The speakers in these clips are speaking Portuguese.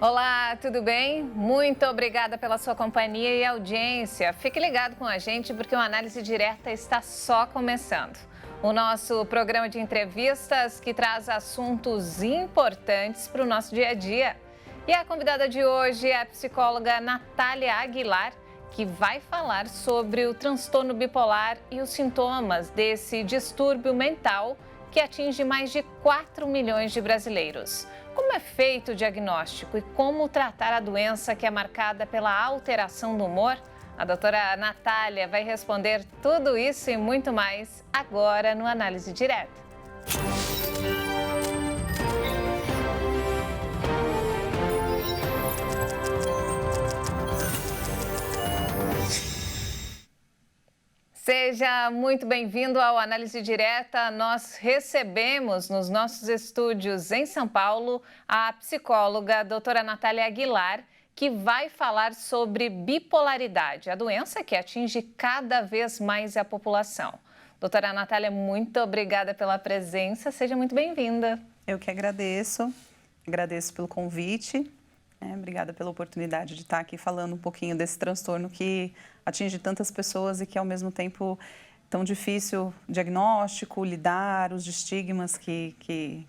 Olá, tudo bem? Muito obrigada pela sua companhia e audiência. Fique ligado com a gente porque o Análise Direta está só começando. O nosso programa de entrevistas que traz assuntos importantes para o nosso dia a dia. E a convidada de hoje é a psicóloga Natália Aguilar, que vai falar sobre o transtorno bipolar e os sintomas desse distúrbio mental que atinge mais de 4 milhões de brasileiros. Como é feito o diagnóstico e como tratar a doença que é marcada pela alteração do humor? A doutora Natália vai responder tudo isso e muito mais agora no Análise Direta. Seja muito bem-vindo ao Análise Direta. Nós recebemos nos nossos estúdios em São Paulo a psicóloga doutora Natália Aguilar, que vai falar sobre bipolaridade, a doença que atinge cada vez mais a população. Doutora Natália, muito obrigada pela presença. Seja muito bem-vinda. Eu que agradeço pelo convite. Obrigada pela oportunidade de estar aqui falando um pouquinho desse transtorno que atinge tantas pessoas e que, ao mesmo tempo, tão difícil o diagnóstico, lidar, os estigmas que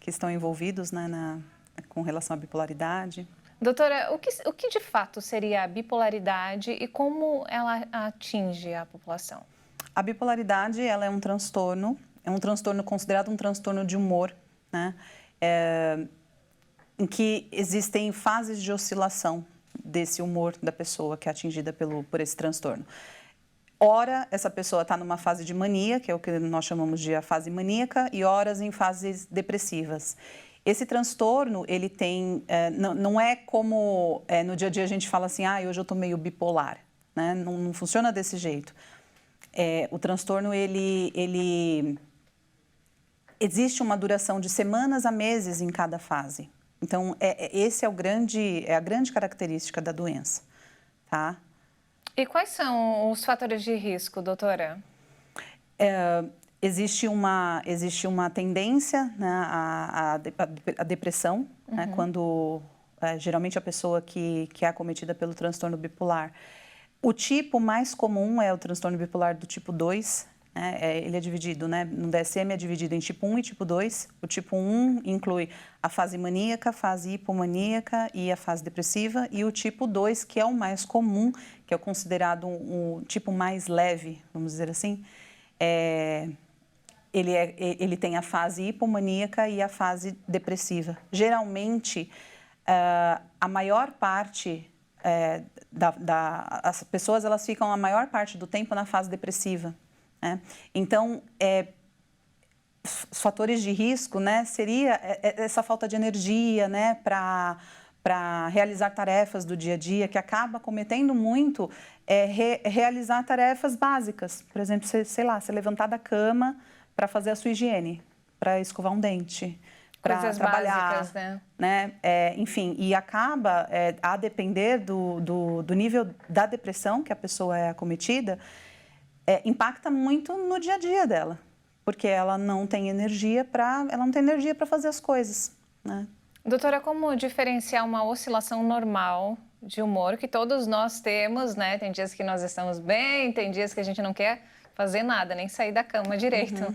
estão envolvidos, né, com relação à bipolaridade. Doutora, o que de fato seria a bipolaridade e como ela atinge a população? A bipolaridade, ela é um transtorno considerado um transtorno de humor, né? Em que existem fases de oscilação desse humor da pessoa que é atingida por esse transtorno. Ora, essa pessoa está numa fase de mania, que é o que nós chamamos de a fase maníaca, e horas em fases depressivas. Esse transtorno, ele tem, não é como no dia a dia a gente fala assim, hoje eu estou meio bipolar, né? Não funciona desse jeito. O transtorno, ele existe uma duração de semanas a meses em cada fase. Então, esse é a grande característica da doença, tá? E quais são os fatores de risco, doutora? Existe uma tendência, né, à depressão, né, quando geralmente a pessoa que é acometida pelo transtorno bipolar. O tipo mais comum é o transtorno bipolar do tipo 2, ele é dividido, né? No DSM é dividido em tipo 1 e tipo 2. O tipo 1 inclui a fase maníaca, a fase hipomaníaca e a fase depressiva. E o tipo 2, que é o mais comum, que é considerado um tipo mais leve, vamos dizer assim, ele tem a fase hipomaníaca e a fase depressiva. Geralmente, a maior parte as pessoas elas ficam a maior parte do tempo na fase depressiva. Então, os fatores de risco, né, seria essa falta de energia, né, para realizar tarefas do dia a dia, que acaba cometendo muito realizar tarefas básicas. Por exemplo, você levantar da cama para fazer a sua higiene, para escovar um dente, para trabalhar, básicas, né? Enfim, e acaba, a depender do nível da depressão que a pessoa é acometida, impacta muito no dia a dia dela, porque ela não tem energia para fazer as coisas, né? Doutora, como diferenciar uma oscilação normal de humor que todos nós temos, né? Tem dias que nós estamos bem, tem dias que a gente não quer fazer nada, nem sair da cama direito,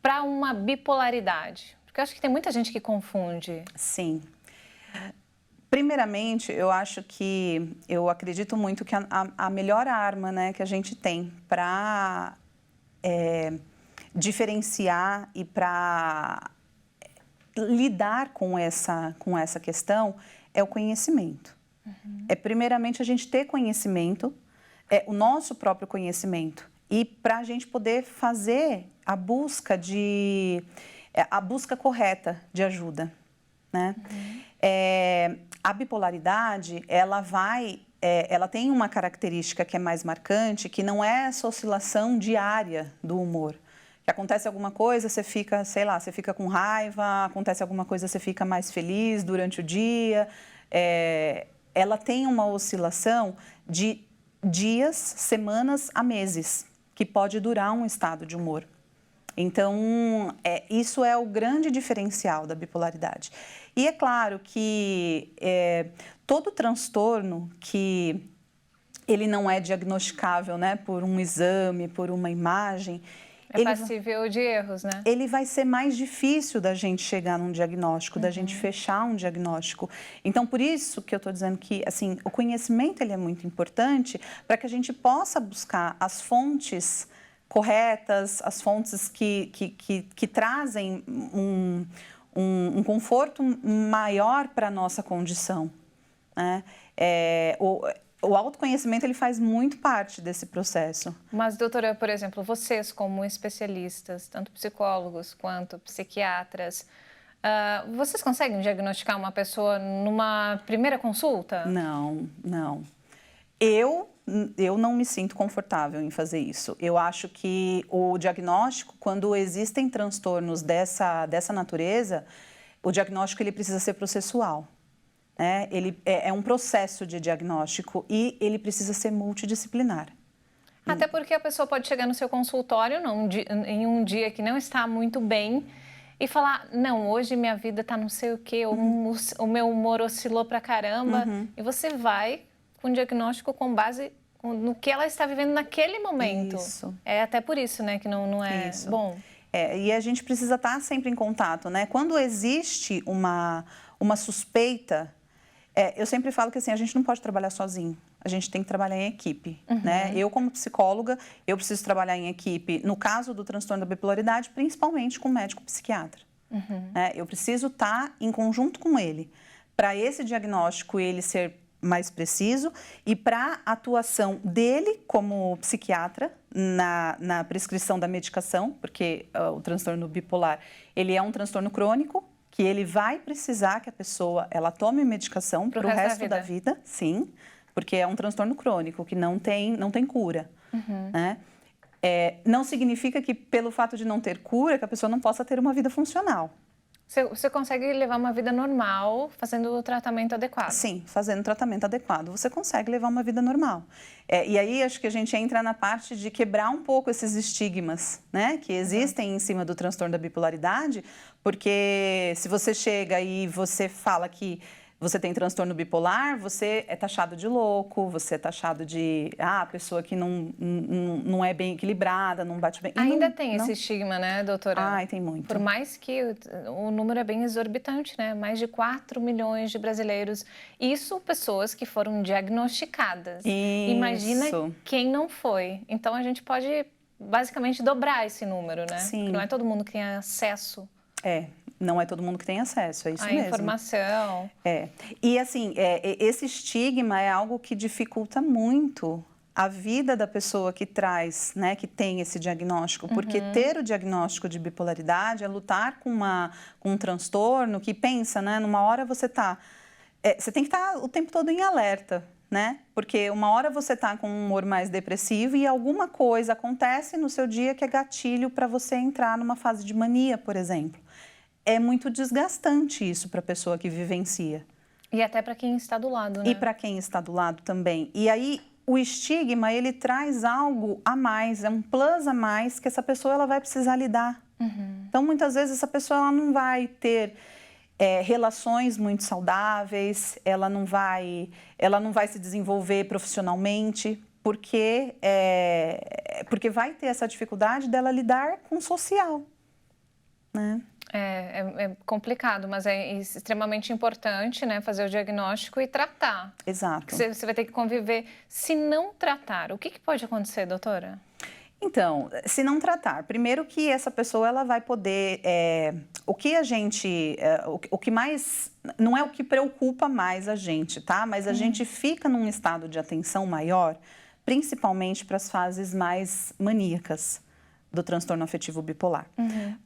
para uma bipolaridade? Porque eu acho que tem muita gente que confunde. Sim. Primeiramente, eu acredito muito que a melhor arma, né, que a gente tem para diferenciar e para lidar com essa questão é o conhecimento. Primeiramente, a gente ter conhecimento, o nosso próprio conhecimento, e para a gente poder fazer a busca correta de ajuda, né? A bipolaridade, ela tem uma característica que é mais marcante, que não é essa oscilação diária do humor. Que acontece alguma coisa, você fica, sei lá, você fica com raiva, acontece alguma coisa, você fica mais feliz durante o dia. Ela tem uma oscilação de dias, semanas a meses, que pode durar um estado de humor. Então, isso é o grande diferencial da bipolaridade. E é claro que todo transtorno que ele não é diagnosticável, né, por um exame, por uma imagem, é passível de erros, né? Ele vai ser mais difícil da gente chegar num diagnóstico, da gente fechar um diagnóstico. Então, por isso que eu estou dizendo que, assim, o conhecimento ele é muito importante para que a gente possa buscar as fontes corretas, as fontes que trazem um conforto maior para a nossa condição, né? O autoconhecimento ele faz muito parte desse processo. Mas, doutora, por exemplo, vocês como especialistas, tanto psicólogos quanto psiquiatras, vocês conseguem diagnosticar uma pessoa numa primeira consulta? Não, não. Eu não me sinto confortável em fazer isso. Eu acho que o diagnóstico, quando existem transtornos dessa natureza, o diagnóstico ele precisa ser processual. Ele é um processo de diagnóstico e ele precisa ser multidisciplinar. Até porque a pessoa pode chegar no seu consultório em um dia que não está muito bem e falar, não, hoje minha vida está não sei o quê, o meu humor oscilou pra caramba. E você vai com o diagnóstico com base no que ela está vivendo naquele momento. Isso. É até por isso, né, que não é isso. bom. E a gente precisa estar sempre em contato, né? Quando existe uma suspeita, eu sempre falo que assim, a gente não pode trabalhar sozinho, a gente tem que trabalhar em equipe, né? Eu, como psicóloga, eu preciso trabalhar em equipe, no caso do transtorno da bipolaridade, principalmente com o médico psiquiatra. Eu preciso estar em conjunto com ele, para esse diagnóstico ele ser mais preciso e para a atuação dele como psiquiatra na prescrição da medicação, porque o transtorno bipolar, ele é um transtorno crônico, que ele vai precisar que a pessoa ela tome medicação para o resto da vida, sim, porque é um transtorno crônico que não tem cura, né? Não significa que pelo fato de não ter cura que a pessoa não possa ter uma vida funcional. Você consegue levar uma vida normal fazendo o tratamento adequado? Sim, fazendo o tratamento adequado, você consegue levar uma vida normal. E aí acho que a gente entra na parte de quebrar um pouco esses estigmas, né, que existem em cima do transtorno da bipolaridade, porque se você chega e você fala que você tem transtorno bipolar, você é taxado de louco, você é taxado de pessoa que não é bem equilibrada, não bate bem. Ainda tem esse estigma, né, doutora? Ai, tem muito. Por mais que o número é bem exorbitante, né? Mais de 4 milhões de brasileiros. Isso pessoas que foram diagnosticadas. Isso. Imagina quem não foi. Então, a gente pode basicamente dobrar esse número, né? Sim. Porque não é todo mundo que tem acesso. Não é todo mundo que tem acesso, é isso mesmo. A informação. E assim, esse estigma é algo que dificulta muito a vida da pessoa que traz, né, que tem esse diagnóstico, porque ter o diagnóstico de bipolaridade é lutar com um transtorno que pensa, né, numa hora você você tem que estar o tempo todo em alerta, né, porque uma hora você está com um humor mais depressivo e alguma coisa acontece no seu dia que é gatilho para você entrar numa fase de mania, por exemplo. É muito desgastante isso para a pessoa que vivencia. E até para quem está do lado, né? E para quem está do lado também. E aí, o estigma, ele traz algo a mais, é um plus a mais que essa pessoa ela vai precisar lidar. Então, muitas vezes, essa pessoa ela não vai ter relações muito saudáveis, ela não vai se desenvolver profissionalmente, porque vai ter essa dificuldade dela lidar com o social, né? É complicado, mas é extremamente importante, né, fazer o diagnóstico e tratar. Exato. Porque você vai ter que conviver. Se não tratar, o que pode acontecer, doutora? Então, se não tratar, primeiro que essa pessoa ela vai poder, o que mais, não é o que preocupa mais a gente, tá? Mas a gente fica num estado de atenção maior, principalmente para as fases mais maníacas do transtorno afetivo bipolar.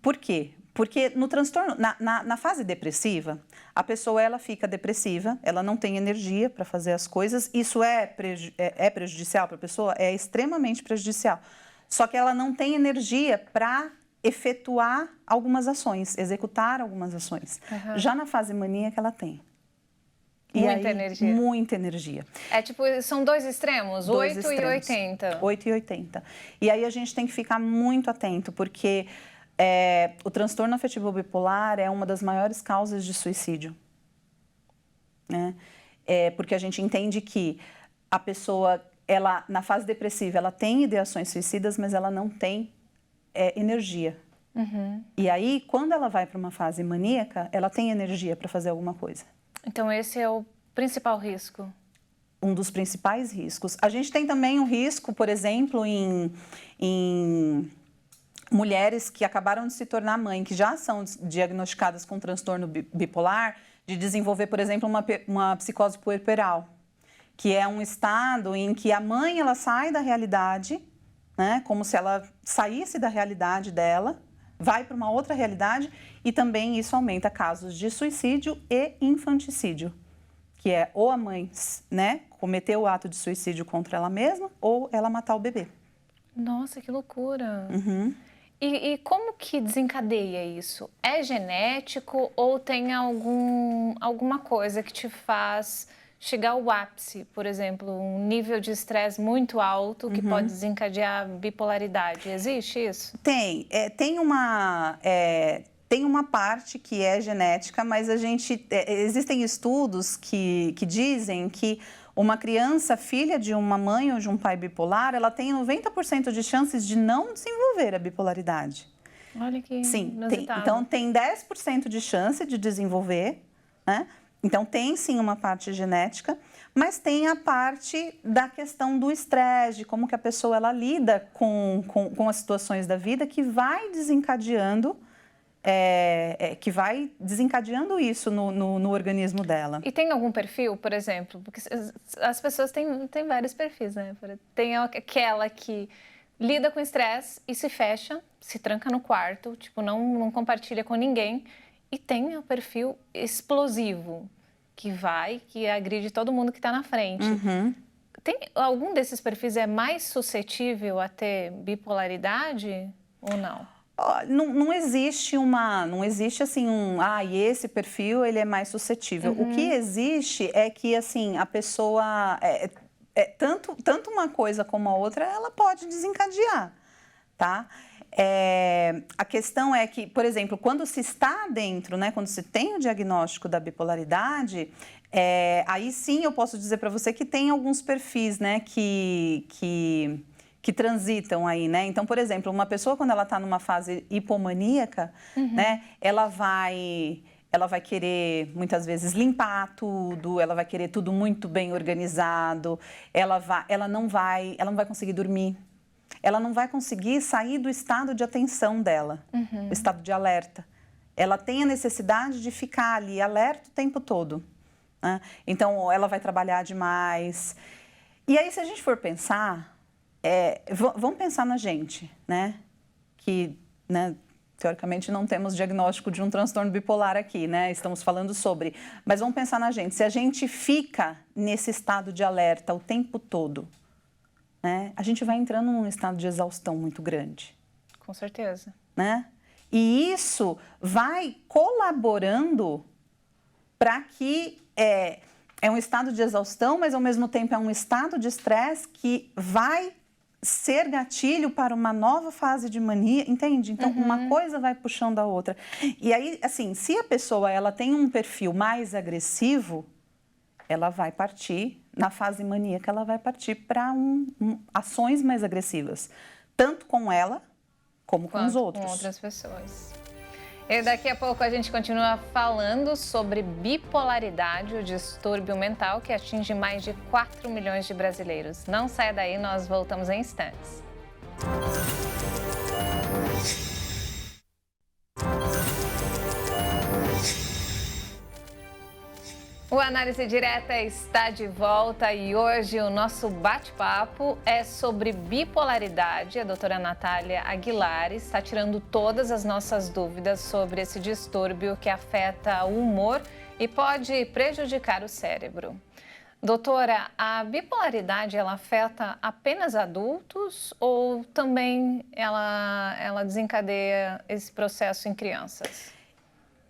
Por quê? Porque no transtorno, na fase depressiva, a pessoa ela fica depressiva, ela não tem energia para fazer as coisas. Isso é prejudicial para a pessoa? É extremamente prejudicial. Só que ela não tem energia para efetuar algumas ações, executar algumas ações. Já na fase maníaca ela tem. Muita energia. Muita energia. São dois extremos, 8 e 80. 8 e 80. E aí a gente tem que ficar muito atento, porque O transtorno afetivo bipolar é uma das maiores causas de suicídio, né? Porque a gente entende que a pessoa, ela, na fase depressiva, ela tem ideações suicidas, mas ela não tem energia. E aí, quando ela vai para uma fase maníaca, ela tem energia para fazer alguma coisa. Então, esse é o principal risco? Um dos principais riscos. A gente tem também um risco, por exemplo, em mulheres que acabaram de se tornar mãe, que já são diagnosticadas com transtorno bipolar, de desenvolver, por exemplo, uma psicose puerperal, que é um estado em que a mãe ela sai da realidade, né, como se ela saísse da realidade dela, vai para uma outra realidade, e também isso aumenta casos de suicídio e infanticídio, que é ou a mãe, né, cometer o ato de suicídio contra ela mesma ou ela matar o bebê. Nossa, que loucura! E como que desencadeia isso? É genético ou tem alguma coisa que te faz chegar ao ápice? Por exemplo, um nível de estresse muito alto que pode desencadear bipolaridade. Existe isso? Tem. Tem uma parte que é genética, mas existem estudos que dizem que uma criança filha de uma mãe ou de um pai bipolar, ela tem 90% de chances de não desenvolver a bipolaridade. Olha que inusitado. Então, tem 10% de chance de desenvolver, né? Então, tem sim uma parte genética, mas tem a parte da questão do estresse, de como que a pessoa ela lida com as situações da vida que vai desencadeando isso no organismo dela. E tem algum perfil, por exemplo? Porque as pessoas têm vários perfis, né? Tem aquela que lida com estresse e se fecha, se tranca no quarto, tipo, não compartilha com ninguém. E tem o perfil explosivo, que agride todo mundo que está na frente. Tem algum desses perfis é mais suscetível a ter bipolaridade ou não? Não existe assim esse perfil ele é mais suscetível. O que existe é que assim a pessoa tanto uma coisa como a outra ela pode desencadear, tá? A questão é que, por exemplo, quando se está dentro, né, quando se tem o diagnóstico da bipolaridade, aí sim eu posso dizer para você que tem alguns perfis, né, que transitam aí, né? Então, por exemplo, uma pessoa quando ela está numa fase hipomaníaca, né, ela vai querer muitas vezes limpar tudo, ela vai querer tudo muito bem organizado, ela não vai conseguir dormir, ela não vai conseguir sair do estado de atenção dela, o estado de alerta. Ela tem a necessidade de ficar ali alerta o tempo todo, né? Então, ela vai trabalhar demais. E aí, se a gente for pensar, vamos pensar na gente, né? Que, né, teoricamente, não temos diagnóstico de um transtorno bipolar aqui, né? Estamos falando sobre. Mas vamos pensar na gente. Se a gente fica nesse estado de alerta o tempo todo, né, a gente vai entrando num estado de exaustão muito grande. Com certeza. Né? E isso vai colaborando para que é um estado de exaustão, mas ao mesmo tempo é um estado de estresse que vai ser gatilho para uma nova fase de mania, entende? Então, uma coisa vai puxando a outra. E aí, assim, se a pessoa ela tem um perfil mais agressivo, ela vai partir, na fase maníaca, ela vai partir para ações mais agressivas, tanto com ela como com os outros. Com outras pessoas. E daqui a pouco a gente continua falando sobre bipolaridade, o distúrbio mental que atinge mais de 4 milhões de brasileiros. Não saia daí, nós voltamos em instantes. O Análise Direta está de volta e hoje o nosso bate-papo é sobre bipolaridade. A doutora Natália Aguilar está tirando todas as nossas dúvidas sobre esse distúrbio que afeta o humor e pode prejudicar o cérebro. Doutora, a bipolaridade ela afeta apenas adultos ou também ela desencadeia esse processo em crianças?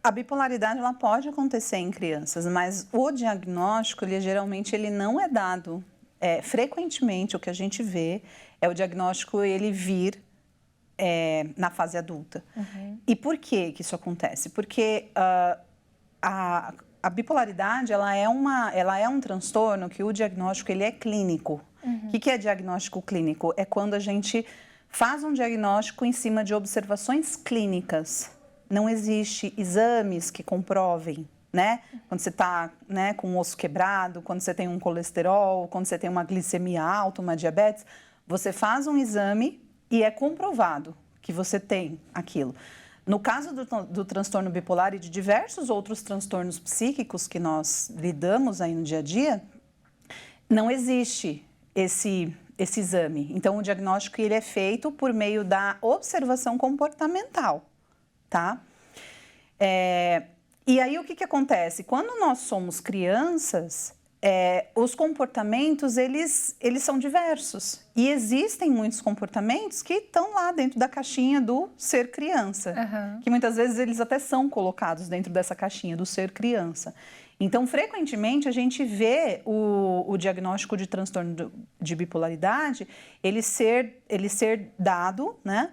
A bipolaridade ela pode acontecer em crianças, mas o diagnóstico, geralmente, ele não é dado. Frequentemente, o que a gente vê é o diagnóstico ele vir na fase adulta. E por que isso acontece? Porque a bipolaridade, ela é um transtorno que o diagnóstico ele é clínico. O que é diagnóstico clínico? É quando a gente faz um diagnóstico em cima de observações clínicas. Não existe exames que comprovem, né? Quando você está, né, com o osso quebrado, quando você tem um colesterol, quando você tem uma glicemia alta, uma diabetes, você faz um exame e é comprovado que você tem aquilo. No caso do transtorno bipolar e de diversos outros transtornos psíquicos que nós lidamos aí no dia a dia, não existe esse exame. Então, o diagnóstico ele é feito por meio da observação comportamental, tá? E aí, o que acontece? Quando nós somos crianças, os comportamentos, eles são diversos. E existem muitos comportamentos que estão lá dentro da caixinha do ser criança. Que muitas vezes eles até são colocados dentro dessa caixinha do ser criança. Então, frequentemente, a gente vê o diagnóstico de transtorno de bipolaridade, ele ser dado, né,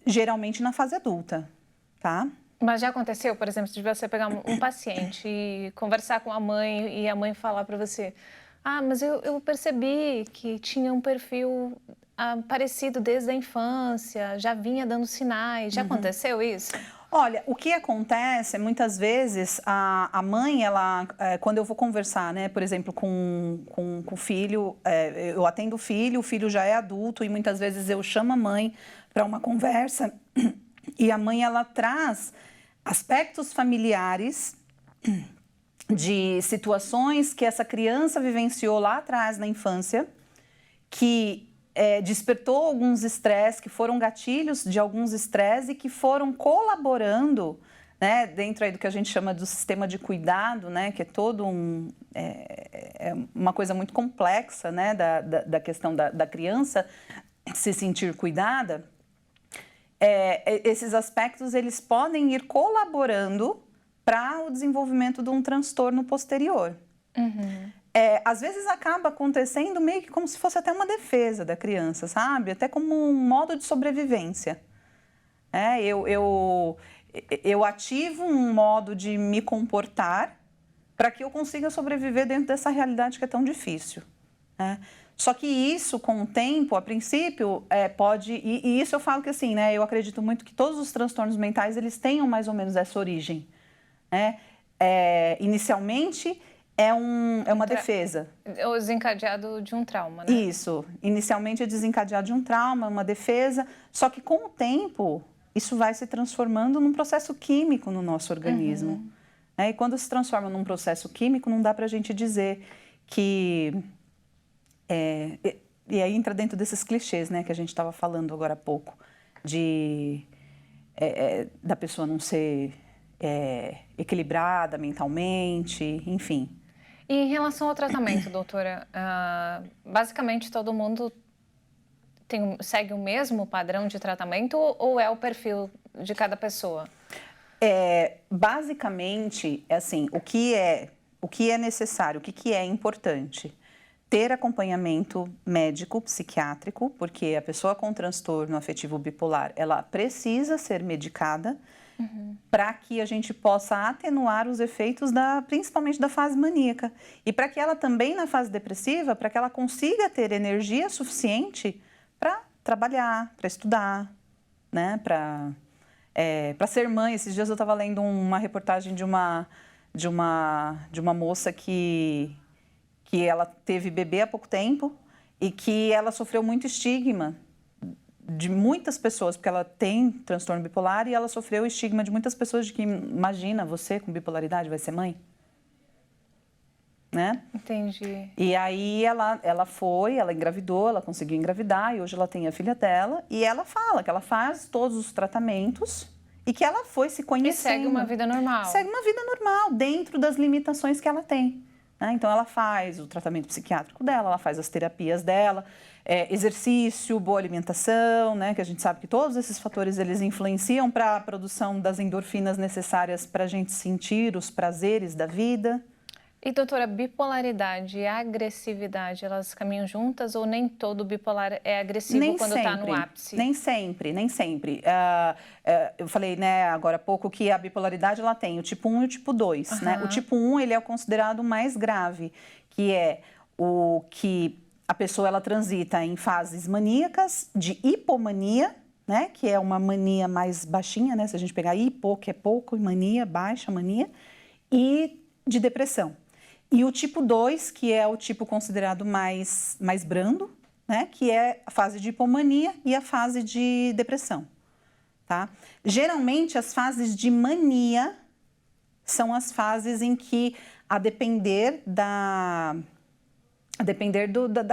geralmente na fase adulta, tá? Mas já aconteceu, por exemplo, de você pegar um paciente e conversar com a mãe e a mãe falar para você: ah, mas eu percebi que tinha um perfil parecido desde a infância, já vinha dando sinais. Já aconteceu isso? Olha, o que acontece, muitas vezes, a mãe, ela, quando eu vou conversar, né, por exemplo, com o filho, eu atendo o filho já é adulto e muitas vezes eu chamo a mãe para uma conversa e a mãe, ela traz aspectos familiares de situações que essa criança vivenciou lá atrás na infância, que despertou alguns estresses, que foram gatilhos de alguns estresses e que foram colaborando, né, dentro aí do que a gente chama do sistema de cuidado, né, que é todo uma coisa muito complexa, né, da questão da criança se sentir cuidada. Esses aspectos eles podem ir colaborando para o desenvolvimento de um transtorno posterior. Às vezes acaba acontecendo meio que como se fosse até uma defesa da criança, sabe? Até como um modo de sobrevivência. Eu ativo um modo de me comportar para que eu consiga sobreviver dentro dessa realidade que é tão difícil. Só que isso, com o tempo, a princípio, pode... E isso eu falo que assim, né? Eu acredito muito que todos os transtornos mentais, eles tenham mais ou menos essa origem. Inicialmente... É uma defesa. O desencadeado de um trauma, né? Isso. Inicialmente é desencadeado de um trauma, uma defesa. Só que com o tempo, isso vai se transformando num processo químico no nosso organismo. E quando se transforma num processo químico, não dá para a gente dizer que... E aí entra dentro desses clichês, né, que a gente estava falando agora há pouco, da pessoa não ser equilibrada mentalmente, enfim. E em relação ao tratamento, doutora, basicamente todo mundo segue o mesmo padrão de tratamento ou é o perfil de cada pessoa? Basicamente, assim, o que é necessário, o que é importante? Ter acompanhamento médico, psiquiátrico, porque a pessoa com transtorno afetivo bipolar, ela precisa ser medicada para que a gente possa atenuar os efeitos principalmente da fase maníaca. E para que ela também, na fase depressiva, para que ela consiga ter energia suficiente para trabalhar, para estudar, né? Para ser mãe. Esses dias eu estava lendo uma reportagem de uma moça que ela teve bebê há pouco tempo e que ela sofreu muito estigma de muitas pessoas, porque ela tem transtorno bipolar e ela sofreu o estigma de muitas pessoas de que, imagina, você com bipolaridade vai ser mãe? Né? Entendi. E aí ela engravidou, ela conseguiu engravidar e hoje ela tem a filha dela e ela fala que ela faz todos os tratamentos e que ela foi se conhecendo. E segue uma vida normal. Segue uma vida normal, dentro das limitações que ela tem. Então, ela faz o tratamento psiquiátrico dela, ela faz as terapias dela, exercício, boa alimentação, né? Que a gente sabe que todos esses fatores eles influenciam para a produção das endorfinas necessárias para a gente sentir os prazeres da vida. E, doutora, bipolaridade e agressividade, elas caminham juntas ou nem todo bipolar é agressivo Nem quando está no sempre, ápice? nem sempre, nem sempre. Eu falei, né, agora há pouco que a bipolaridade ela tem o tipo 1 e o tipo 2, né? O tipo 1, ele é considerado mais grave, que é o que a pessoa ela transita em fases maníacas, de hipomania, né, que é uma mania mais baixinha, né? Se a gente pegar hipo, que é pouco, e mania, baixa mania, e de depressão. E o tipo 2, que é o tipo considerado mais brando, né? Que é a fase de hipomania e a fase de depressão, tá? Geralmente, as fases de mania são as fases em que, a depender da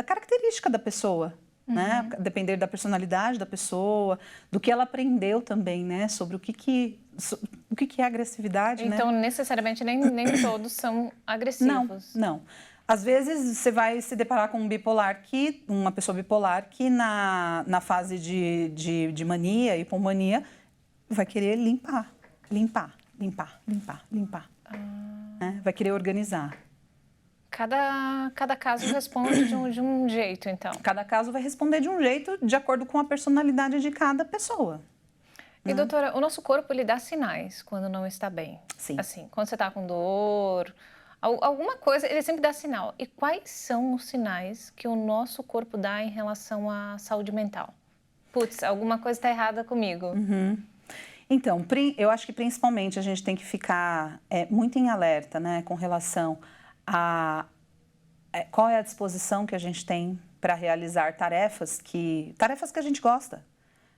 característica da pessoa, né? A depender da personalidade da pessoa, do que ela aprendeu também, né? Sobre o que é agressividade, então, né? necessariamente, nem todos são agressivos. Não. Às vezes, você vai se deparar com uma pessoa bipolar que na fase de mania, hipomania, vai querer limpar. Né? Vai querer organizar. Cada caso responde de um jeito, então. Cada caso vai responder de um jeito, de acordo com a personalidade de cada pessoa. E, doutora, o nosso corpo, ele dá sinais quando não está bem. Sim. Assim, quando você está com dor, alguma coisa, ele sempre dá sinal. E quais são os sinais que o nosso corpo dá em relação à saúde mental? Putz, alguma coisa está errada comigo. Então, eu acho que principalmente a gente tem que ficar muito em alerta, né, com relação a qual é a disposição que a gente tem para realizar tarefas que a gente gosta.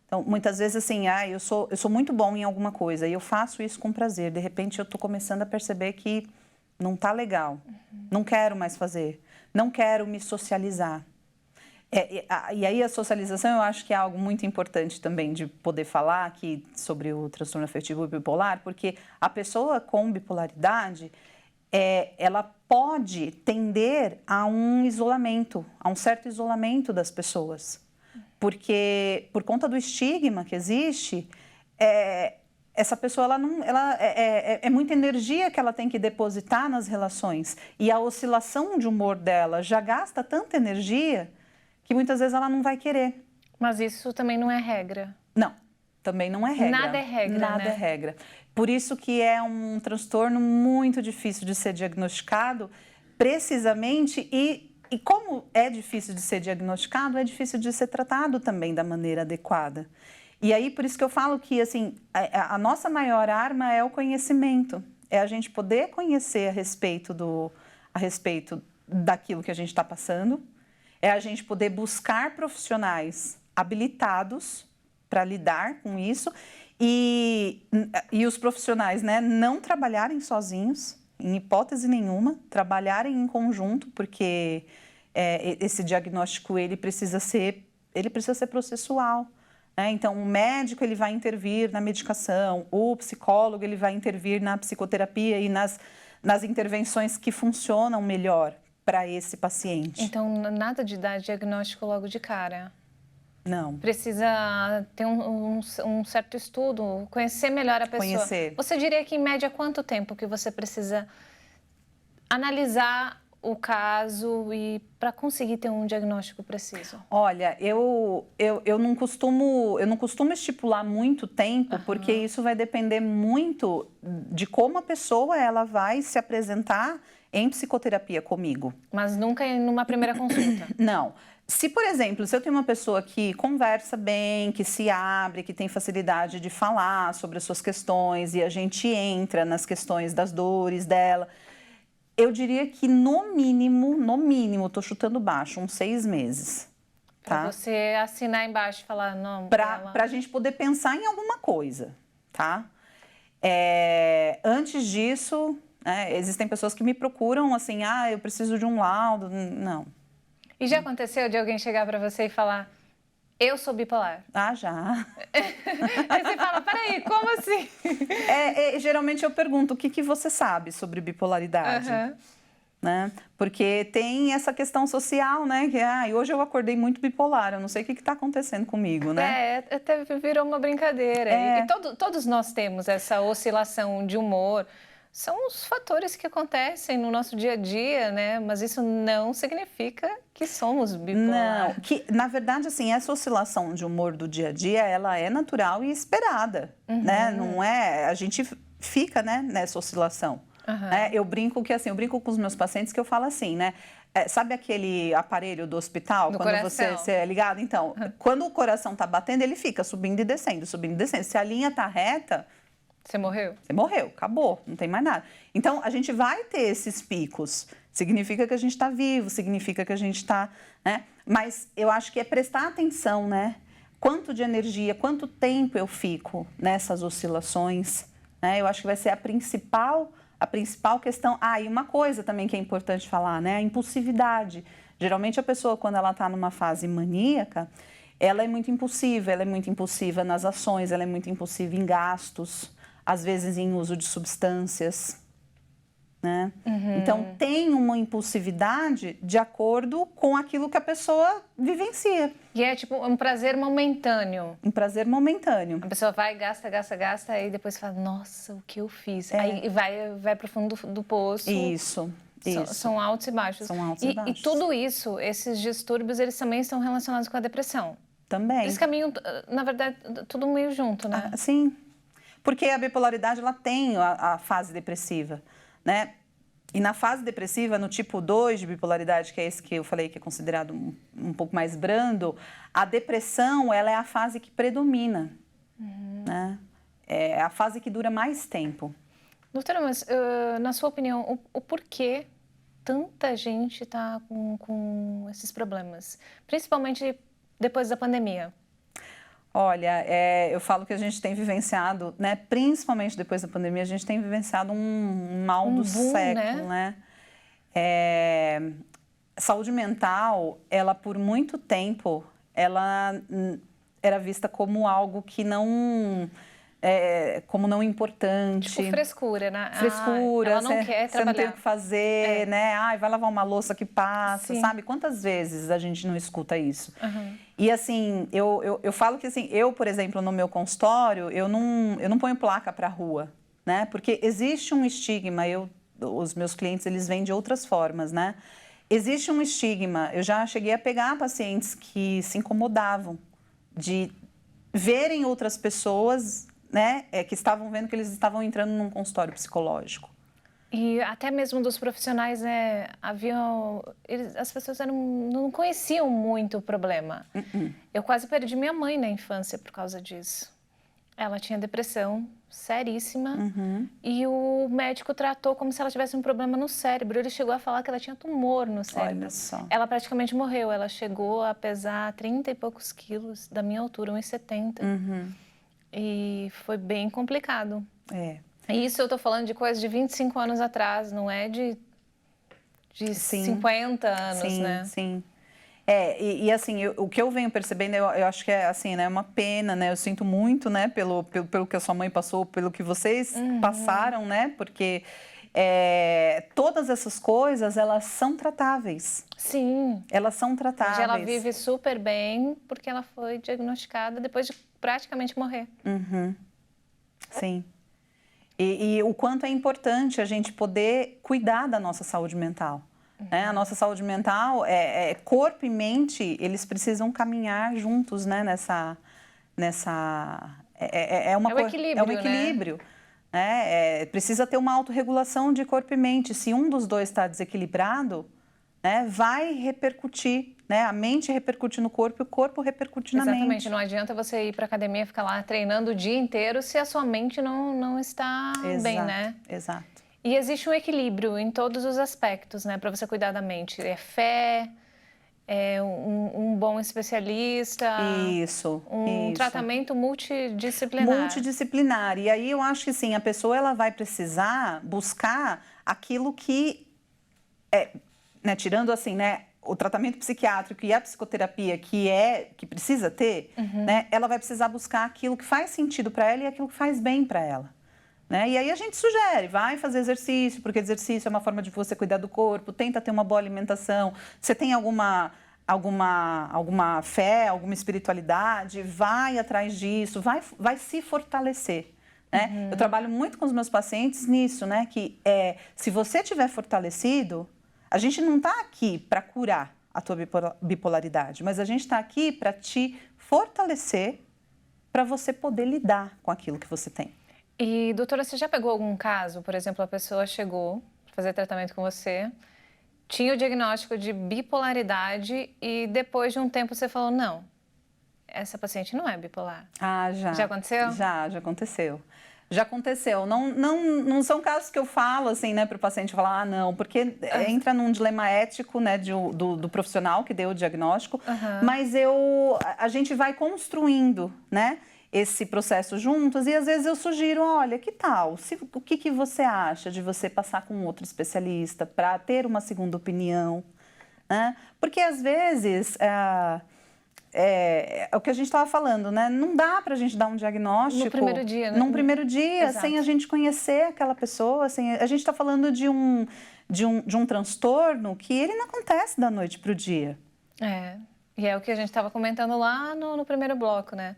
Então, muitas vezes, assim, eu sou muito bom em alguma coisa e eu faço isso com prazer. De repente, eu estou começando a perceber que não está legal. Não quero mais fazer. Não quero me socializar. E aí, a socialização, eu acho que é algo muito importante também de poder falar aqui sobre o transtorno afetivo bipolar, porque a pessoa com bipolaridade, ela pode tender a um isolamento, a um certo isolamento das pessoas. Porque, por conta do estigma que existe, essa pessoa é muita energia que ela tem que depositar nas relações. E a oscilação de humor dela já gasta tanta energia que muitas vezes ela não vai querer. Mas isso também não é regra. Não, também não é regra. Nada é regra, Nada é regra. Por isso que é um transtorno muito difícil de ser diagnosticado, precisamente, e como é difícil de ser diagnosticado, é difícil de ser tratado também da maneira adequada. E aí, por isso que eu falo que, assim, a nossa maior arma é o conhecimento. É a gente poder conhecer a respeito daquilo que a gente está passando. É a gente poder buscar profissionais habilitados para lidar com isso. E os profissionais, né, não trabalharem sozinhos, em hipótese nenhuma, trabalharem em conjunto, porque esse diagnóstico ele precisa ser processual. Né? Então, o médico ele vai intervir na medicação, o psicólogo ele vai intervir na psicoterapia e nas intervenções que funcionam melhor para esse paciente. Então, nada de dar diagnóstico logo de cara? Não. Precisa ter um certo estudo, conhecer melhor a pessoa. Conhecer. Você diria que, em média, quanto tempo que você precisa analisar o caso e para conseguir ter um diagnóstico preciso? Olha, eu não costumo estipular muito tempo, porque isso vai depender muito de como a pessoa ela vai se apresentar em psicoterapia comigo. Mas nunca numa primeira consulta? Não. Se, por exemplo, se eu tenho uma pessoa que conversa bem, que se abre, que tem facilidade de falar sobre as suas questões e a gente entra nas questões das dores dela, eu diria que no mínimo, estou chutando baixo, uns 6 meses. Tá? Para você assinar embaixo e falar, não... Para a gente poder pensar em alguma coisa, tá? Antes disso, existem pessoas que me procuram assim, eu preciso de um laudo, não. E já aconteceu de alguém chegar para você e falar, eu sou bipolar? Já. Aí você fala, peraí, como assim? Geralmente eu pergunto, o que você sabe sobre bipolaridade? Né? Porque tem essa questão social, né? Que hoje eu acordei muito bipolar, eu não sei o que está acontecendo comigo, né? Até virou uma brincadeira. E todos nós temos essa oscilação de humor. são os fatores que acontecem no nosso dia a dia, né? Mas isso não significa que somos bipolar. Não, que na verdade, assim, essa oscilação de humor do dia a dia, ela é natural e esperada, né? Não é, a gente fica, né, nessa oscilação. Né? Eu brinco com os meus pacientes que eu falo assim, né? Sabe aquele aparelho do hospital, quando você é ligado? Então, quando o coração tá batendo, ele fica subindo e descendo, subindo e descendo. Se a linha tá reta, você morreu? Você morreu, acabou, não tem mais nada. Então, a gente vai ter esses picos. Significa que a gente está vivo, significa que a gente está, né? Mas eu acho que é prestar atenção, né? Quanto de energia, quanto tempo eu fico nessas oscilações, né? Eu acho que vai ser a principal questão. Ah, e uma coisa também que é importante falar, né? A impulsividade. Geralmente a pessoa, quando ela está numa fase maníaca, ela é muito impulsiva nas ações, ela é muito impulsiva em gastos, às vezes em uso de substâncias, né? Então, tem uma impulsividade de acordo com aquilo que a pessoa vivencia. E é tipo um prazer momentâneo. Um prazer momentâneo. A pessoa vai, gasta, aí depois fala, nossa, o que eu fiz? Aí vai pro fundo do poço. Isso. São altos e baixos. São altos e baixos. E tudo isso, esses distúrbios, eles também estão relacionados com a depressão. Também. Eles caminham, na verdade, tudo meio junto, né? Sim. Porque a bipolaridade, ela tem a fase depressiva, né? E na fase depressiva, no tipo 2 de bipolaridade, que é esse que eu falei que é considerado um pouco mais brando, a depressão, ela é a fase que predomina, né? É a fase que dura mais tempo. Doutora, mas na sua opinião, o porquê tanta gente está com esses problemas? Principalmente depois da pandemia. Olha, eu falo que a gente tem vivenciado, né, principalmente depois da pandemia, a gente tem vivenciado um mal do século, né? Saúde mental, ela por muito tempo, ela era vista como algo que não... como não importante. Tipo frescura, né? Frescura, ela não quer trabalhar. Você não tem o que fazer, né? Ai, vai lavar uma louça que passa, Sim. sabe? Quantas vezes a gente não escuta isso? E assim, eu falo que assim, eu, por exemplo, no meu consultório, eu não ponho placa para a rua, né? Porque existe um estigma, os meus clientes, eles vêm de outras formas, né? Existe um estigma, eu já cheguei a pegar pacientes que se incomodavam de verem outras pessoas, né, que estavam vendo que eles estavam entrando num consultório psicológico. E até mesmo dos profissionais, né, as pessoas não conheciam muito o problema. Eu quase perdi minha mãe na infância por causa disso. Ela tinha depressão seríssima e o médico tratou como se ela tivesse um problema no cérebro. Ele chegou a falar que ela tinha tumor no cérebro. Olha só. Ela praticamente morreu. Ela chegou a pesar 30 e poucos quilos da minha altura, 1,70. E foi bem complicado. E isso eu tô falando de coisa de 25 anos atrás, não é de 50 anos, né? Sim. E assim, o que eu venho percebendo, eu acho que é assim, né, uma pena, né? Eu sinto muito, né, pelo que a sua mãe passou, pelo que vocês passaram, né? Porque todas essas coisas, elas são tratáveis. Sim. Elas são tratáveis. Hoje ela vive super bem porque ela foi diagnosticada depois de praticamente morrer. Sim. E o quanto é importante a gente poder cuidar da nossa saúde mental. Né? A nossa saúde mental, corpo e mente, eles precisam caminhar juntos, né? É um equilíbrio. Né? Precisa ter uma autorregulação de corpo e mente. Se um dos dois está desequilibrado, né, vai repercutir, né? A mente repercute no corpo e o corpo repercute na mente. Exatamente, não adianta você ir para a academia e ficar lá treinando o dia inteiro se a sua mente não está bem, né? Exato. E existe um equilíbrio em todos os aspectos, né, para você cuidar da mente. É fé, é um bom especialista, um tratamento multidisciplinar. E aí eu acho que sim, a pessoa ela vai precisar buscar aquilo que né, tirando assim, né, o tratamento psiquiátrico e a psicoterapia que precisa ter, né, ela vai precisar buscar aquilo que faz sentido para ela e aquilo que faz bem para ela. Né? E aí a gente sugere, vai fazer exercício, porque exercício é uma forma de você cuidar do corpo, tenta ter uma boa alimentação. Você tem alguma fé, alguma espiritualidade, vai atrás disso, vai se fortalecer. né? Eu trabalho muito com os meus pacientes nisso, né? Que se você estiver fortalecido, a gente não está aqui para curar a tua bipolaridade, mas a gente está aqui para te fortalecer para você poder lidar com aquilo que você tem. E, doutora, você já pegou algum caso, por exemplo, a pessoa chegou para fazer tratamento com você, tinha o diagnóstico de bipolaridade e depois de um tempo você falou, não, essa paciente não é bipolar? Ah, já. Já aconteceu? Já aconteceu. Já aconteceu. Não são casos que eu falo assim, né, para o paciente falar, não, porque entra num dilema ético, né, do profissional que deu o diagnóstico, mas a gente vai construindo, né, esse processo juntos e às vezes eu sugiro, olha, que tal? O que você acha de você passar com outro especialista para ter uma segunda opinião, né? Porque às vezes é o que a gente estava falando, né? Não dá para a gente dar um diagnóstico no primeiro dia, né? Num primeiro dia, Exato. sem a gente conhecer aquela pessoa, a gente está falando de um transtorno que ele não acontece da noite para o dia. E é o que a gente estava comentando lá no primeiro bloco, né?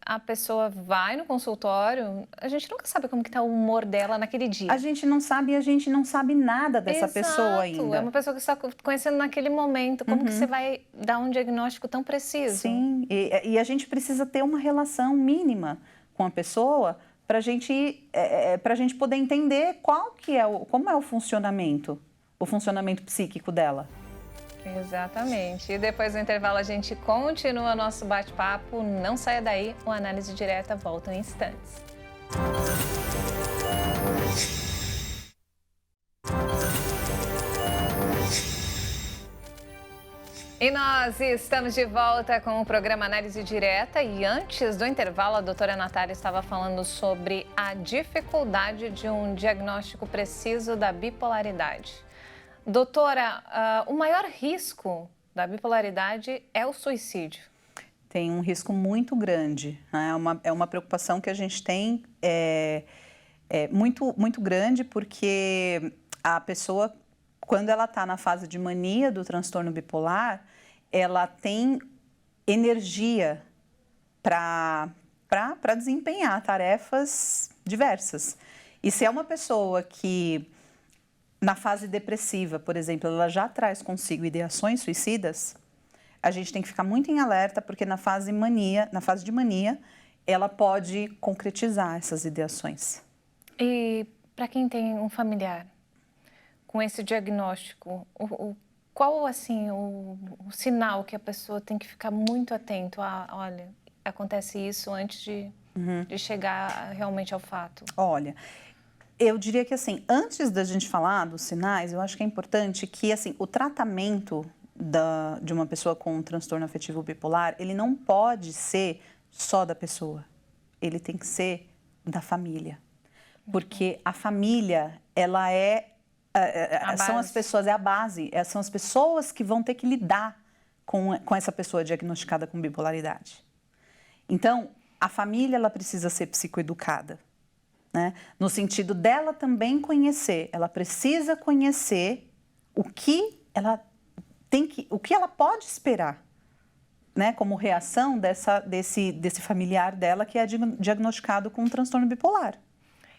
A pessoa vai no consultório, a gente nunca sabe como que está o humor dela naquele dia. A gente não sabe e a gente não sabe nada dessa pessoa ainda. É uma pessoa que você está conhecendo naquele momento. Como que você vai dar um diagnóstico tão preciso? Sim, e a gente precisa ter uma relação mínima com a pessoa para a gente poder entender como é o funcionamento psíquico dela. Exatamente. E depois do intervalo a gente continua nosso bate-papo. Não saia daí, o Análise Direta volta em instantes. E nós estamos de volta com o programa Análise Direta e antes do intervalo a doutora Natália estava falando sobre a dificuldade de um diagnóstico preciso da bipolaridade. Doutora, o maior risco da bipolaridade é o suicídio. Tem um risco muito grande, né? É uma preocupação que a gente tem muito, muito grande, porque a pessoa, quando ela está na fase de mania do transtorno bipolar, ela tem energia para desempenhar tarefas diversas. E se é uma pessoa que na fase depressiva, por exemplo, ela já traz consigo ideações suicidas, a gente tem que ficar muito em alerta, porque na fase de mania, ela pode concretizar essas ideações. E para quem tem um familiar com esse diagnóstico, qual assim o sinal que a pessoa tem que ficar muito atento a, olha, acontece isso antes de chegar realmente ao fato? Olha, eu diria que, assim, antes da gente falar dos sinais, eu acho que é importante que, assim, o tratamento de uma pessoa com um transtorno afetivo bipolar, ele não pode ser só da pessoa. Ele tem que ser da família. Porque a família, ela são as pessoas, é a base, são as pessoas que vão ter que lidar com essa pessoa diagnosticada com bipolaridade. Então, a família, ela precisa ser psicoeducada. Né? No sentido dela também conhecer, ela precisa conhecer o que ela pode esperar, né? Como reação desse familiar dela que é diagnosticado com um transtorno bipolar.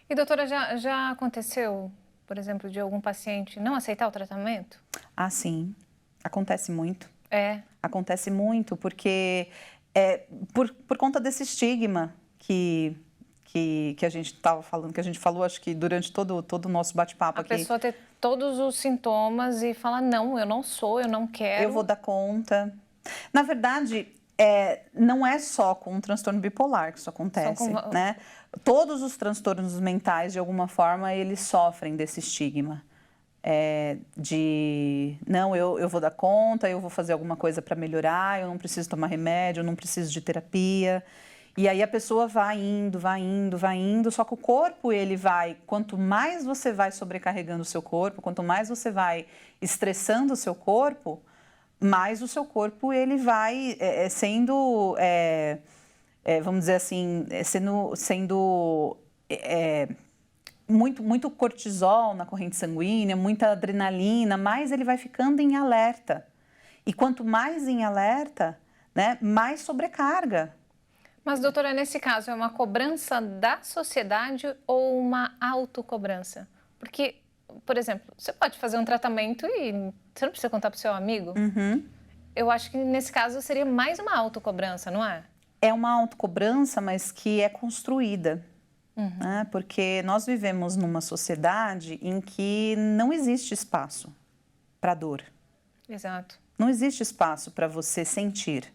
E doutora, já aconteceu, por exemplo, de algum paciente não aceitar o tratamento? Ah, sim, acontece muito. Acontece muito porque por conta desse estigma que a gente estava falando, que a gente falou, acho que durante todo o nosso bate-papo aqui. A pessoa ter todos os sintomas e falar, não, eu não sou, eu não quero. Eu vou dar conta. Na verdade, não é só com um transtorno bipolar que isso acontece, né? Todos os transtornos mentais, de alguma forma, eles sofrem desse estigma. Não, eu vou dar conta, eu vou fazer alguma coisa para melhorar, eu não preciso tomar remédio, eu não preciso de terapia. E aí a pessoa vai indo, só que o corpo, quanto mais você vai sobrecarregando o seu corpo, quanto mais você vai estressando o seu corpo, mais o seu corpo ele vai sendo, vamos dizer assim, sendo muito cortisol na corrente sanguínea, muita adrenalina, mais ele vai ficando em alerta. E quanto mais em alerta, né, mais sobrecarga. Mas, doutora, nesse caso, é uma cobrança da sociedade ou uma autocobrança? Porque, por exemplo, você pode fazer um tratamento e você não precisa contar para o seu amigo. Eu acho que nesse caso seria mais uma autocobrança, não é? É uma autocobrança, mas que é construída. Né? Porque nós vivemos numa sociedade em que não existe espaço para dor. Exato. Não existe espaço para você sentir.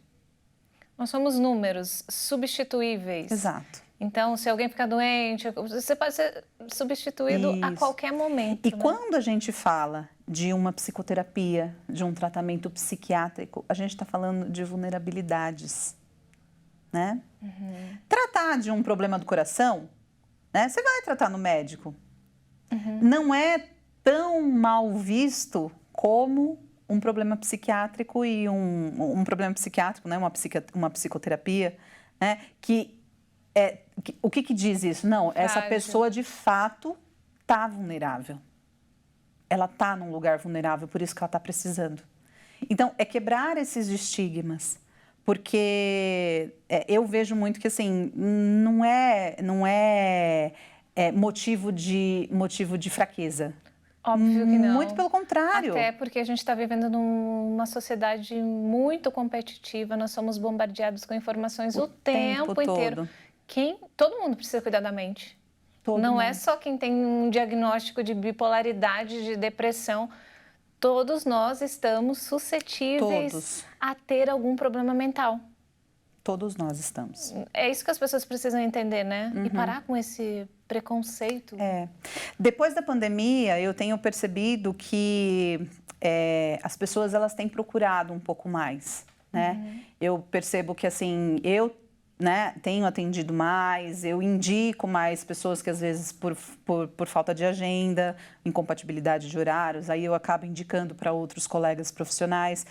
Nós somos números substituíveis. Exato. Então, se alguém ficar doente, você pode ser substituído a qualquer momento. E né? quando a gente fala de uma psicoterapia, de um tratamento psiquiátrico, a gente está falando de vulnerabilidades, né? Tratar de um problema do coração, né? Você vai tratar no médico. Não é tão mal visto como um problema psiquiátrico e um problema psiquiátrico, né? Uma psicoterapia, né? O que diz isso? Não, essa pessoa de fato está vulnerável. Ela está num lugar vulnerável, por isso que ela está precisando. Então, é quebrar esses estigmas, porque eu vejo muito que assim não é motivo de fraqueza. Óbvio que não. Muito pelo contrário. Até porque a gente está vivendo numa sociedade muito competitiva, nós somos bombardeados com informações o tempo inteiro. Todo mundo precisa cuidar da mente. Não é só quem tem um diagnóstico de bipolaridade, de depressão. Todos nós estamos suscetíveis a ter algum problema mental. Todos nós estamos. É isso que as pessoas precisam entender, né? E parar com esse preconceito. Depois da pandemia, eu tenho percebido que as pessoas elas têm procurado um pouco mais, né? Eu percebo que assim, tenho atendido mais, eu indico mais pessoas que às vezes por falta de agenda, incompatibilidade de horários, aí eu acabo indicando para outros colegas profissionais.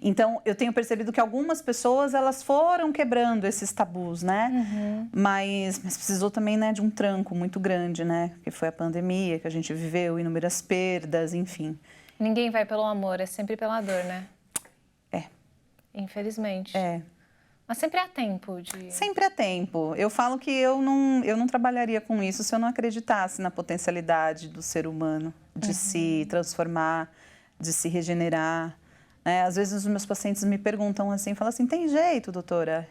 Então, eu tenho percebido que algumas pessoas, elas foram quebrando esses tabus, né? Mas precisou também, né, de um tranco muito grande, né? Que foi a pandemia, que a gente viveu, inúmeras perdas, enfim. Não vai pelo amor, é sempre pela dor, né? Infelizmente. Mas sempre há tempo de... Sempre há tempo. Eu falo que eu não trabalharia com isso se eu não acreditasse na potencialidade do ser humano de se transformar, de se regenerar. Às vezes os meus pacientes me perguntam assim, falam assim, tem jeito, doutora?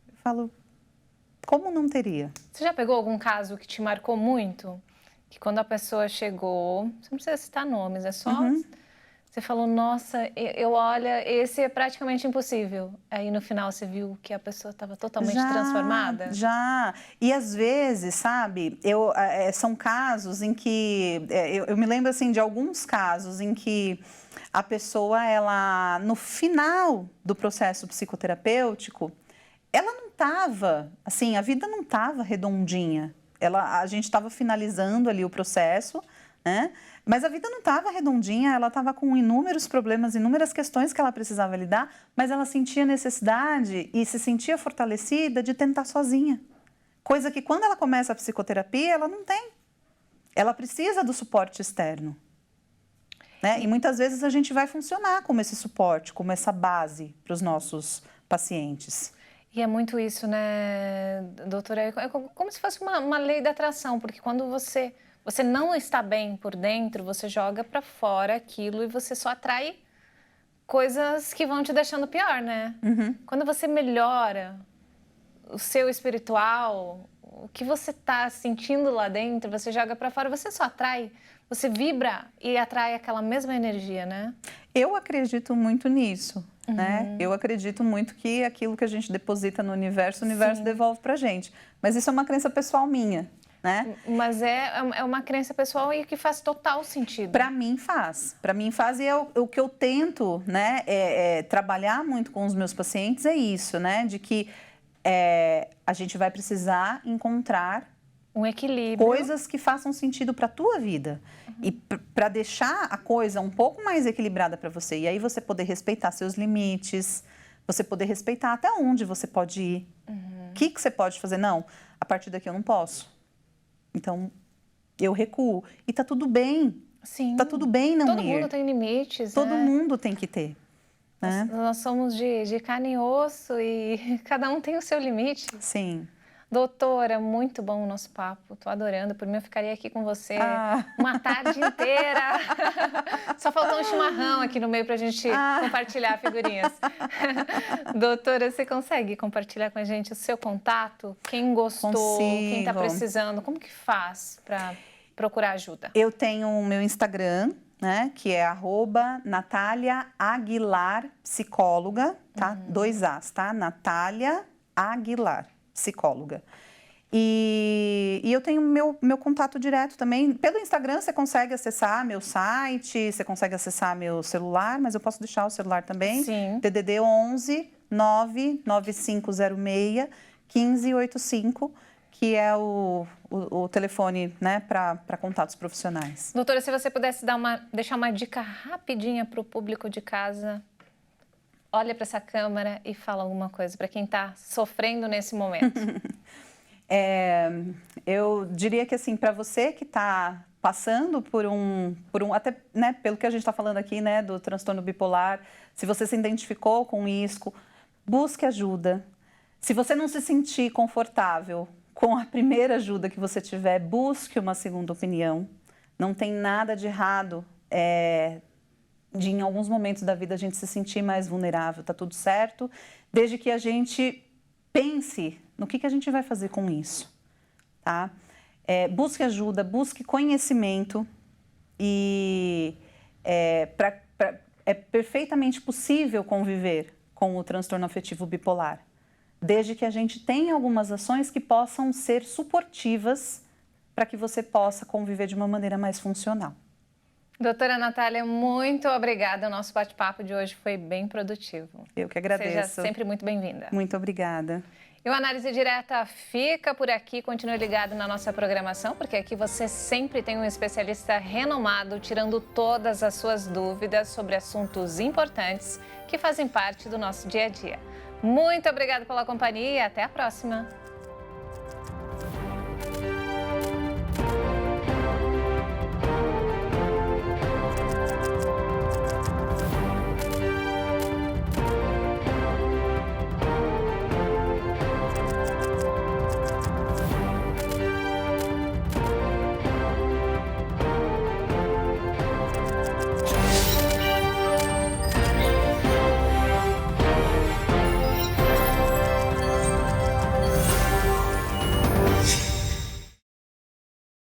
Eu falo, como não teria? Você já pegou algum caso que te marcou muito? Que quando a pessoa chegou, você não precisa citar nomes, é só... Você falou, nossa, olha, esse é praticamente impossível. Aí no final você viu que a pessoa estava totalmente transformada? Já. E às vezes, sabe, são casos em que... eu me lembro assim de alguns casos em que a pessoa, ela, no final do processo psicoterapêutico, ela não estava, assim, a vida não estava redondinha. A gente estava finalizando ali o processo, né? Mas a vida não estava redondinha, ela estava com inúmeros problemas, inúmeras questões que ela precisava lidar, mas ela sentia necessidade e se sentia fortalecida de tentar sozinha. Coisa que quando ela começa a psicoterapia, ela não tem. Ela precisa do suporte externo. Né? E muitas vezes a gente vai funcionar como esse suporte, como essa base para os nossos pacientes. E é muito isso, né, doutora? É como se fosse uma lei da atração, porque quando você não está bem por dentro, você joga para fora aquilo e você só atrai coisas que vão te deixando pior, né? Quando você melhora o seu espiritual, o que você está sentindo lá dentro, você joga para fora, você só atrai, você vibra e atrai aquela mesma energia, né? Eu acredito muito nisso, né? Eu acredito muito que aquilo que a gente deposita no universo, o universo devolve pra gente. Mas isso é uma crença pessoal minha. Né? Mas é uma crença pessoal e que faz total sentido. Para mim faz e o que eu tento, né, trabalhar muito com os meus pacientes é isso, né, de que a gente vai precisar encontrar um equilíbrio, coisas que façam sentido para a tua vida e para deixar a coisa um pouco mais equilibrada para você, e aí você poder respeitar seus limites, você poder respeitar até onde você pode ir, o que você pode fazer, não, a partir daqui eu não posso. Então, eu recuo. E tá tudo bem. Sim. Tá tudo bem não ir. Todo mundo tem limites. Todo mundo tem que ter. né? Nós somos de carne e osso e cada um tem o seu limite. Sim. Doutora, muito bom o nosso papo. Tô adorando. Por mim, eu ficaria aqui com você uma tarde inteira. Só faltou um chimarrão aqui no meio pra gente compartilhar figurinhas. Doutora, você consegue compartilhar com a gente o seu contato? Quem gostou, quem tá precisando, como que faz para procurar ajuda? Eu tenho o meu Instagram, né, que é @Natália Aguilar Psicóloga, tá? 2 As, tá? Natália Aguilar Psicóloga. E eu tenho meu contato direto também. Pelo Instagram você consegue acessar meu site, você consegue acessar meu celular, mas eu posso deixar o celular também. Sim. DDD 11 99506 1585, que é o telefone, né, para contatos profissionais. Doutora, se você pudesse deixar uma dica rapidinha para o público de casa, olha para essa câmera e fala alguma coisa para quem está sofrendo nesse momento. Eu diria que assim, para você que está passando por um até, né, pelo que a gente está falando aqui, né, do transtorno bipolar, se você se identificou com isso, busque ajuda. Se você não se sentir confortável com a primeira ajuda que você tiver, busque uma segunda opinião. Não tem nada de errado de em alguns momentos da vida a gente se sentir mais vulnerável, tá tudo certo, desde que a gente pense no que a gente vai fazer com isso, tá? Busque ajuda, busque conhecimento e é perfeitamente possível conviver com o transtorno afetivo bipolar, desde que a gente tenha algumas ações que possam ser suportivas para que você possa conviver de uma maneira mais funcional. Doutora Natália, muito obrigada. O nosso bate-papo de hoje foi bem produtivo. Eu que agradeço. Seja sempre muito bem-vinda. Muito obrigada. E o Análise Direta fica por aqui. Continue ligado na nossa programação, porque aqui você sempre tem um especialista renomado tirando todas as suas dúvidas sobre assuntos importantes que fazem parte do nosso dia a dia. Muito obrigada pela companhia e até a próxima.